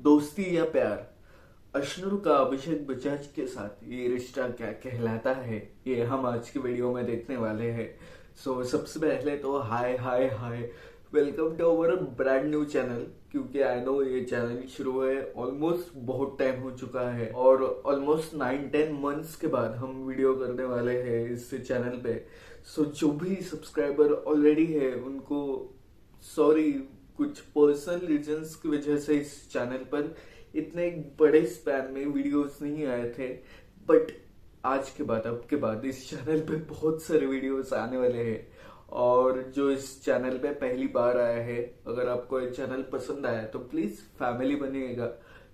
दोस्ती या प्यार, अशनूर का अभिषेक बजाज के साथ ये रिश्ता क्या कहलाता है, ये हम आज की वीडियो में देखने वाले हैं। सबसे पहले तो hi hi hi, welcome to our brand new channel. क्योंकि आई नो ये चैनल शुरू हुए ऑलमोस्ट बहुत टाइम हो चुका है और ऑलमोस्ट 9-10 मंथ्स के बाद हम वीडियो करने वाले हैं इस चैनल पे। जो भी सब्सक्राइबर ऑलरेडी है उनको सॉरी, कुछ पर्सनल रीजंस की वजह से इस चैनल पर इतने बड़े स्पैन में वीडियोस नहीं आए थे। बट आज के बाद, अब के बाद इस चैनल पे बहुत सारे वीडियोस आने वाले हैं। और जो इस चैनल पे पहली बार आया है, अगर आपको ये चैनल पसंद आया तो प्लीज फैमिली बनिएगा,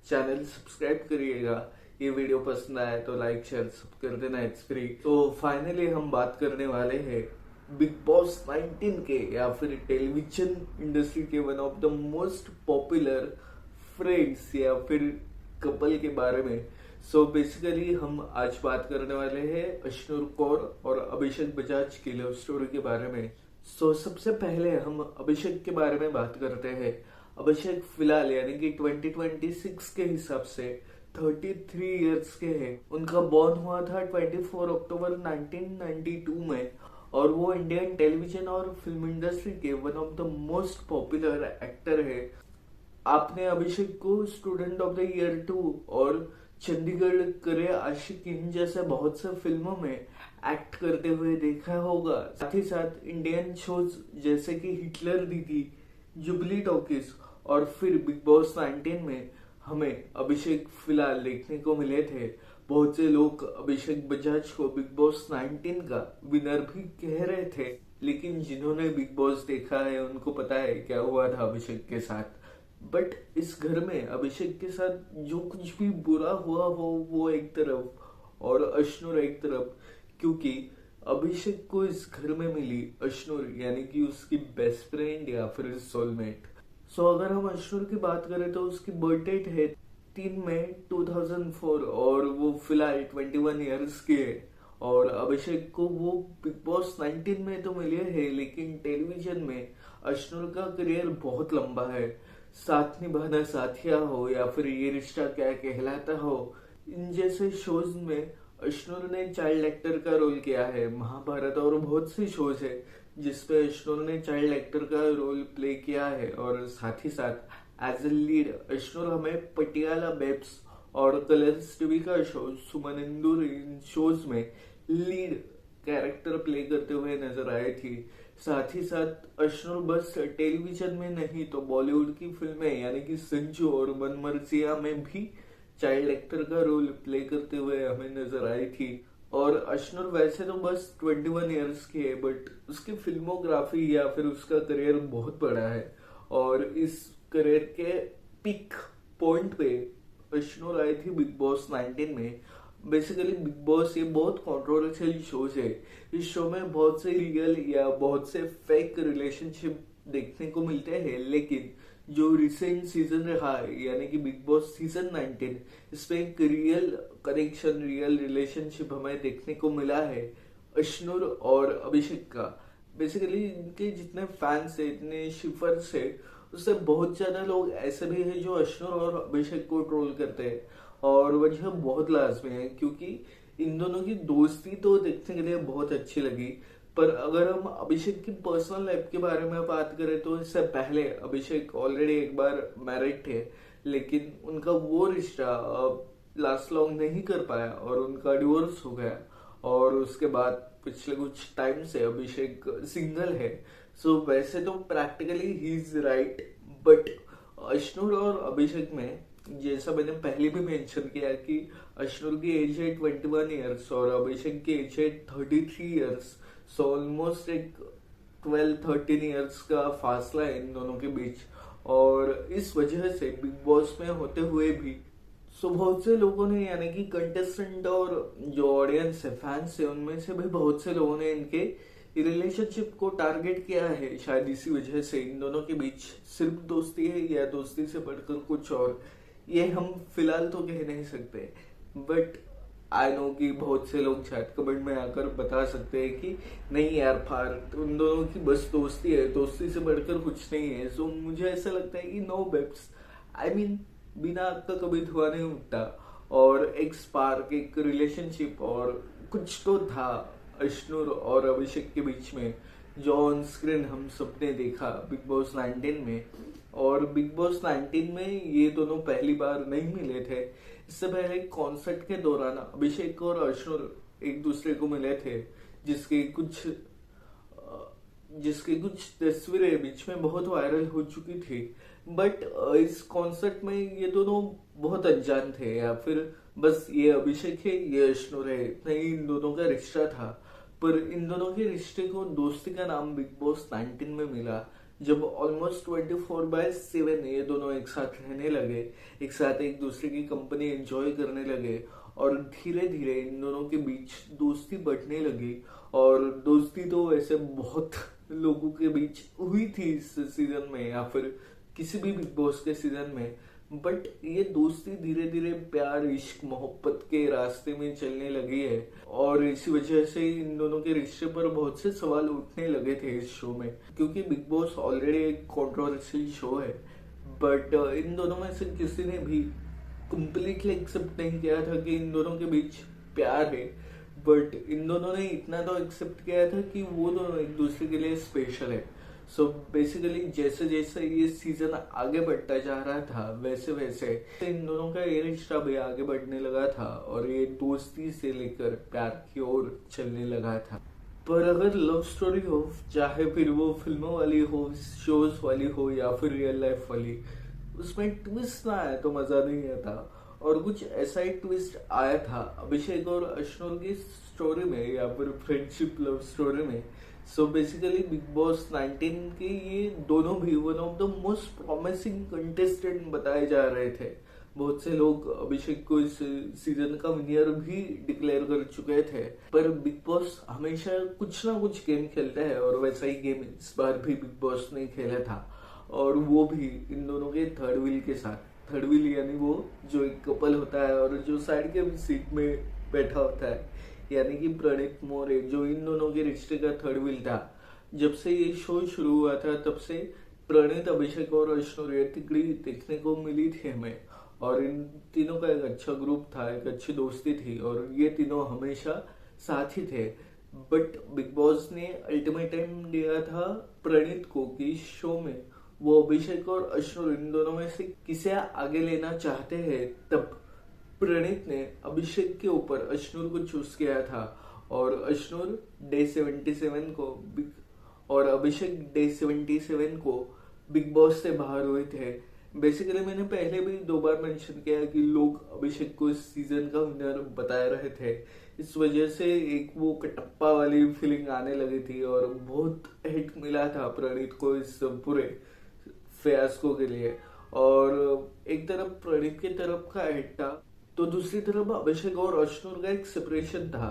चैनल सब्सक्राइब करिएगा। ये वीडियो पसंद आया तो लाइक शेयर सब कर देना, इट्स फ्री। तो फाइनली हम बात करने वाले हैं बिग बॉस 19 के, या फिर टेलीविजन इंडस्ट्री के one of the most popular friends या फिर कपल के बारे में। बेसिकली हम आज बात करने वाले हैं अशनूर कौर और अभिषेक बजाज की लव स्टोरी के बारे में। सबसे पहले हम अभिषेक के बारे में बात करते हैं। अभिषेक फिलहाल यानी कि 2026 के हिसाब से 33 इयर्स के हैं। उनका बॉर्न हुआ था 24 अक्टूबर 1992 में और वो इंडियन टेलीविजन और फिल्म इंडस्ट्री के one of the most popular actor है। आपने अभिषेक को स्टूडेंट ऑफ द ईयर 2 और चंडीगढ़ करे आशिकीन जैसे बहुत से फिल्मों में एक्ट करते हुए देखा होगा। साथ ही साथ इंडियन शोज जैसे कि हिटलर दीदी, जुबली टॉकीज और फिर बिग बॉस 19 में हमें अभिषेक फिलहाल देखने को मिले थे। बहुत से लोग अभिषेक बजाज को बिग बॉस 19 का विनर भी कह रहे थे, लेकिन जिन्होंने बिग बॉस देखा है उनको पता है क्या हुआ था अभिषेक के साथ। बट इस घर में अभिषेक के साथ जो कुछ भी बुरा हुआ वो एक तरफ और अशनूर एक तरफ, क्योंकि अभिषेक को इस घर में मिली अशनूर यानी कि उसकी बेस्ट फ्रेंड या फिर सोलमेट। अगर हम अशनूर की बात करें तो उसकी बर्थ डेट है 3 मई 2004 और वो फिलहाल 21 इयर्स की है। और अभिषेक को वो बिग बॉस 19 में तो मिले हैं, लेकिन टेलीविजन में अशनूर का करियर बहुत लंबा है। साथ निभाना साथिया हो या फिर ये रिश्ता क्या कहलाता हो, इन जैसे शोज में अशनूर ने चाइल्ड एक्टर का रोल किया है। महाभारत और बहुत सी शोज है जिसपे अशनूर ने चाइल्ड एक्टर का रोल प्ले किया है। और साथ ही साथ एज ए लीड अशनूर हमें पटियाला बेब्स और कलर्स टीवी का शो सुमन इंदूर, इन शोज में लीड कैरेक्टर प्ले करते हुए नजर आए थी। साथ ही साथ अशनूर बस टेलीविजन में नहीं तो बॉलीवुड की फिल्में यानी कि संजू और मनमर्जिया में भी चाइल्ड एक्टर का रोल प्ले करते हुए हमें नजर आई थी। और अशनूर वैसे तो बस 21 इयर्स की है, बट उसकी फिल्मोग्राफी या फिर उसका करियर बहुत बड़ा है। और इस करियर के पीक पॉइंट पे अशनूर आई थी बिग बॉस 19 में। बेसिकली बिग बॉस ये बहुत कंट्रोवर्शियल शोज है। इस शो में बहुत से रियल या बहुत से फेक रिलेशनशिप देखने को मिलते हैं, लेकिन जो रिसेंट सीजन रहा यानी कि बिग बॉस सीजन 19, इसमें एक रियल कनेक्शन, रियल रिलेशनशिप हमें देखने को मिला है अशनूर और अभिषेक का। बेसिकली इनके जितने फैंस है, इतने शिफर्स है, उससे बहुत ज्यादा लोग ऐसे भी है जो अशनूर और अभिषेक को ट्रोल करते हैं। और वजह बहुत लाजमी है क्योंकि इन दोनों की दोस्ती तो देखने के लिए बहुत अच्छी लगी। पर अगर हम अभिषेक की पर्सनल लाइफ के बारे में बात करें तो इससे पहले अभिषेक ऑलरेडी एक बार मैरिड थे, लेकिन उनका वो रिश्ता लास्ट लॉन्ग नहीं कर पाया और उनका डिवोर्स हो गया। और उसके बाद पिछले कुछ टाइम से अभिषेक सिंगल है। वैसे तो practically he is right, but Ashnoor और अभिषेक में जैसा मैंने पहले भी मेंशन किया कि अशनूर की एज है 21 इयर्स और अभिषेक की एज है 33 इयर्स। ऑलमोस्ट एक 12-13 इयर्स का फासला है इन दोनों के बीच। और इस वजह से बिग बॉस में होते हुए भी बहुत से लोगों ने यानी कि कंटेस्टेंट और जो ऑडियंस है, फैंस है, उनमें से भी बहुत से लोगों ने इनके रिलेशनशिप को टारगेट किया है। शायद इसी वजह से इन दोनों के बीच सिर्फ दोस्ती है या दोस्ती से बढ़कर कुछ और, ये हम फिलहाल तो कह नहीं सकते। बट आई नो कि बहुत से लोग शायद कमेंट में आकर बता सकते हैं कि नहीं यार फार, उन दोनों की बस दोस्ती है, दोस्ती से बढ़कर कुछ नहीं है। मुझे ऐसा लगता है कि नो बेब्स, आई मीन बिना आग का कभी धुआं नहीं उठता। और एक स्पार्क, एक रिलेशनशिप और कुछ तो था अश्नूर और अभिषेक के बीच में, जो ऑन स्क्रीन हम सबने देखा बिग बॉस 19 में। और बिग बॉस 19 में ये दोनों पहली बार नहीं मिले थे। इससे पहले कॉन्सर्ट के दौरान अभिषेक और अश्नूर एक दूसरे को मिले थे, जिसके कुछ जिसकी कुछ तस्वीरें बीच में बहुत वायरल हो चुकी थी। बट इस कॉन्सर्ट में ये दोनों बहुत अनजान थे, या फिर बस ये अभिषेक है ये अश्नूर है, इतना ही इन दोनों का रिश्ता था। पर इन दोनों के रिश्ते को दोस्ती का नाम बिग बॉस 19 में मिला, जब ऑलमोस्ट 24/7 ये दोनों एक साथ रहने लगे, एक साथ एक दूसरे की कंपनी एंजॉय करने लगे। और धीरे धीरे इन दोनों के बीच दोस्ती बढ़ने लगी। और दोस्ती तो वैसे बहुत लोगों के बीच हुई थी इस सीजन में, या फिर किसी भी बिग बॉस के सीजन में। बट ये दोस्ती धीरे धीरे प्यार, इश्क, मोहब्बत के रास्ते में चलने लगी है। और इसी वजह से इन दोनों के रिश्ते पर बहुत से सवाल उठने लगे थे इस शो में, क्योंकि बिग बॉस ऑलरेडी एक कंट्रोवर्शियल शो है। बट इन दोनों में से किसी ने भी कंप्लीटली एक्सेप्ट नहीं किया था कि इन दोनों के बीच प्यार है। बट इन दोनों ने इतना तो एक्सेप्ट किया था कि वो दोनों एक दूसरे के लिए स्पेशल है। सो बेसिकली जैसे जैसे ये सीजन आगे बढ़ता जा रहा था, वैसे वैसे इन दोनों का ये रिश्ता भी आगे बढ़ने लगा था, और ये दोस्ती से लेकर प्यार की ओर चलने लगा था। पर अगर लव स्टोरी हो, चाहे फिर वो फिल्मों वाली हो, शोज वाली हो, या फिर रियल लाइफ वाली, उसमें ट्विस्ट ना आया तो मजा नहीं आता। और कुछ ऐसा ही ट्विस्ट आया था अभिषेक और अश्नूर की स्टोरी में, या फिर फ्रेंडशिप लव स्टोरी में। सो बेसिकली बिग बॉस 19 के ये दोनों भी one of the most promising contestant बताए जा रहे थे। बहुत से लोग अभिषेक को इस सीजन का विनर भी डिक्लेयर कर चुके थे। पर बिग बॉस हमेशा कुछ ना कुछ गेम खेलता है, और वैसा ही गेम इस बार भी बिग बॉस ने खेला था। और वो भी इन दोनों के थर्ड व्हील के साथ। थर्ड व्हील यानी वो जो एक कपल होता है और जो साइड के सीट में बैठा होता है, यानी कि प्रणीत मोरे, जो इन दोनों के रिश्ते का थर्ड व्हील था। जब से ये शो शुरू हुआ था तब से प्रणीत, अभिषेक और अश्नूर ये तिकड़ी देखने को मिली थी हमें। और इन तीनों का एक अच्छा ग्रुप था, एक अच्छी दोस्ती थी, और ये तीनों हमेशा साथ ही थे। बट बिग बॉस ने अल्टीमेटम दिया था प्रणीत को कि इस शो में वो अभिषेक और अश्नूर इन दोनों में से किसे आगे लेना चाहते हैं। तब प्रणीत ने अभिषेक के ऊपर अश्नूर को चूज किया था, और अश्नूर डे 77 को और अभिषेक डे 77 को बिग बॉस से बाहर हुए थे। बेसिकली मैंने पहले भी 2 बार मेंशन किया कि लोग अभिषेक को इस सीजन का विनर बता रहे थे। इस वजह से एक वो कटप्पा वाली फीलिंग आने लगी थी, और बहुत हिट मिला था प्रणीत को इस पूरे फियास्को के लिए। और एक तरफ प्रणीत की तरफ का हिट था, तो दूसरी तरफ अभिषेक और अश्नूर का एक सेपरेशन था।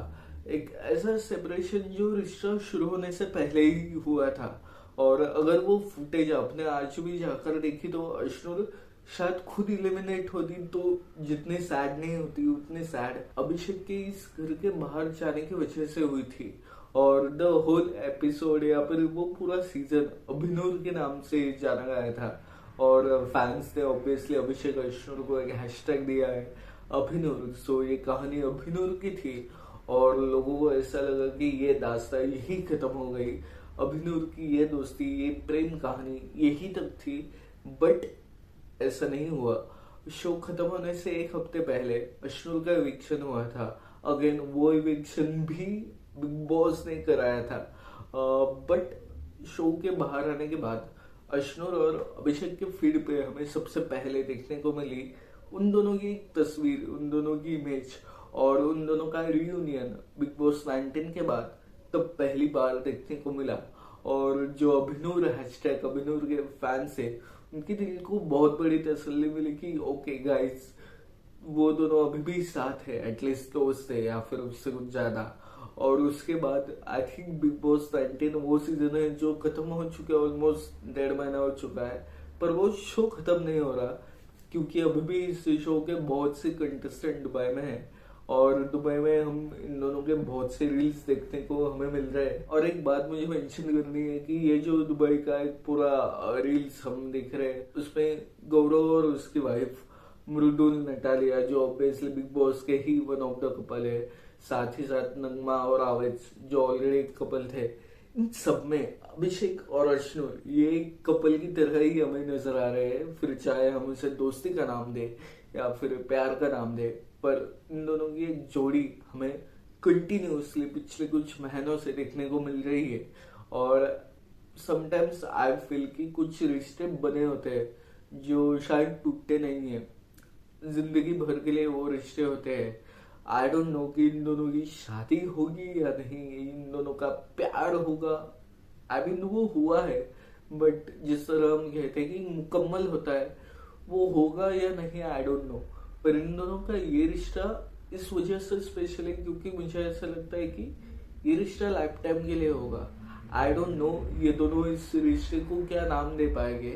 एक ऐसा सेपरेशन जो रिश्ता शुरू होने से पहले ही हुआ था। और अगर वो फुटेज आपने आज भी जाकर देखी तो अश्नूर शायद खुद इलिमिनेट होती तो जितनी सैड नहीं होती, उतनी सैड अभिषेक के इस घर के बाहर जाने की वजह से हुई थी। और द होल एपिसोड, या फिर वो पूरा सीजन अभिनूर के नाम से जाना गया था। और फैंस ने ऑब्वियसली अभिषेक अश्नूर को एक हैशटैग दिया है, अभिनूर। सो ये कहानी अभिनूर की थी, और लोगों को ऐसा लगा कि ये दास्तां यही खत्म हो गई, अभिनूर की ये दोस्ती, ये प्रेम कहानी यही तक थी। बट ऐसा नहीं हुआ। शो खत्म होने से एक हफ्ते पहले अश्नूर का इविक्शन हुआ था। अगेन वो इविक्शन भी बिग बॉस ने कराया था। बट शो के बाहर आने के बाद अश्नूर और अभिषेक के फीड पे हमें सबसे पहले देखने को मिली उन दोनों की तस्वीर, उन दोनों की इमेज, और उन दोनों का रियूनियन बिग बॉस 19 के बाद तब पहली बार देखने को मिला। और जो अभिनूर हैशटैग अभिनूर के फैंस है, उनकी दिल को बहुत बड़ी तसल्ली मिली कि ओके गाइस, वो दोनों अभी भी साथ है, एटलीस्ट दोस्त है, या फिर उससे कुछ ज्यादा। और उसके बाद आई थिंक बिग बॉस 19 वो सीजन है जो खत्म हो चुका है, ऑलमोस्ट 1.5 महीना हो चुका है। पर वो शो खत्म नहीं हो रहा, क्योंकि अभी भी इस शो के बहुत से कंटेस्टेंट दुबई में हैं, और दुबई में हम इन दोनों के बहुत से रील्स देखने को हमें मिल रहे हैं। और एक बात मुझे मेंशन करनी है कि ये जो दुबई का एक पूरा रील्स हम देख रहे हैं, उसमें गौरव और उसकी वाइफ मृदुल नटालिया जो ऑब्वियसली बिग बॉस के ही वन ऑफ द कपल है, साथ ही साथ नगमा और आवेश जो ऑलरेडी एक कपल थे, इन सब में अभिषेक और अश्नुर ये एक कपल की तरह ही हमें नजर आ रहे हैं। फिर चाहे हम उसे दोस्ती का नाम दे या फिर प्यार का नाम दे, पर इन दोनों की एक जोड़ी हमें कंटिन्यूअसली पिछले कुछ महीनों से देखने को मिल रही है। और समटाइम्स आई फील कि कुछ रिश्ते बने होते हैं जो शायद टूटते नहीं है, जिंदगी भर के लिए वो रिश्ते होते हैं। आई डोंट नो कि इन दोनों की शादी होगी या नहीं, इन दोनों का प्यार होगा। आई मीन वो हुआ है, बट जिस तरह हम कहते हैं कि मुकम्मल होता है, वो होगा या नहीं आई डोंट नो। पर इन दोनों का ये रिश्ता इस वजह से स्पेशल है क्योंकि मुझे ऐसा लगता है कि ये रिश्ता लाइफ टाइम के लिए होगा। आई डोंट नो ये दोनों इस रिश्ते को क्या नाम दे पाएंगे,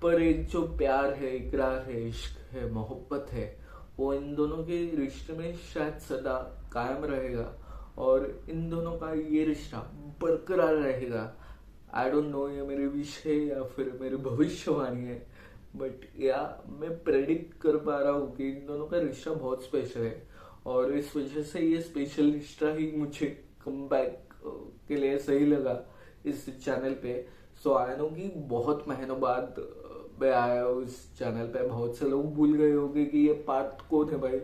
पर एक जो प्यार है, इकरार है, इश्क है, मोहब्बत है, वो इन दोनों के रिश्ते में शायद सदा कायम रहेगा और इन दोनों का ये रिश्ता बरकरार रहेगा। आई डोंट नो ये मेरी विश है या फिर मेरी भविष्यवाणी है, बट या मैं प्रेडिक्ट कर पा रहा हूँ कि इन दोनों का रिश्ता बहुत स्पेशल है और इस वजह से ये स्पेशल रिश्ता ही मुझे कम बैक के लिए सही लगा इस चैनल पे। सो आई नो कि बहुत महीनों बाद मैं आया हूँ इस चैनल पे। बहुत से लोग भूल गए होंगे कि ये पार्थ कौन है भाई।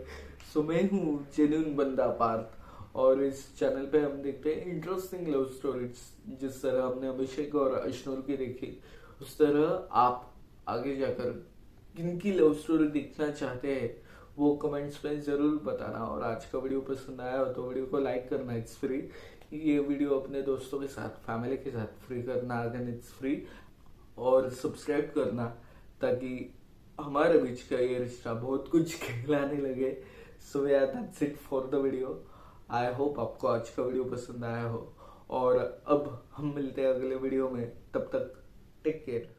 सो मैं हूँ जेन्युइन बंदा पार्थ, और इस चैनल पे हम देखते हैं इंटरेस्टिंग लव स्टोरीज। जिस तरह हमने अभिषेक और अश्नुर की देखी, उस तरह आप आगे जाकर किनकी लव स्टोरी देखना चाहते हैं वो कमेंट्स में जरूर बताना। और आज का वीडियो पसंद आया हो तो वीडियो को लाइक करना, इट्स फ्री। ये वीडियो अपने दोस्तों के साथ, फैमिली के साथ फ्री करना, अगेन इट्स फ्री। और सब्सक्राइब करना ताकि हमारे बीच का ये रिश्ता बहुत कुछ कहलाने लगे। सो या that's it for the video. I hope आपको आज का वीडियो पसंद आया हो और अब हम मिलते हैं अगले वीडियो में। तब तक टेक केयर।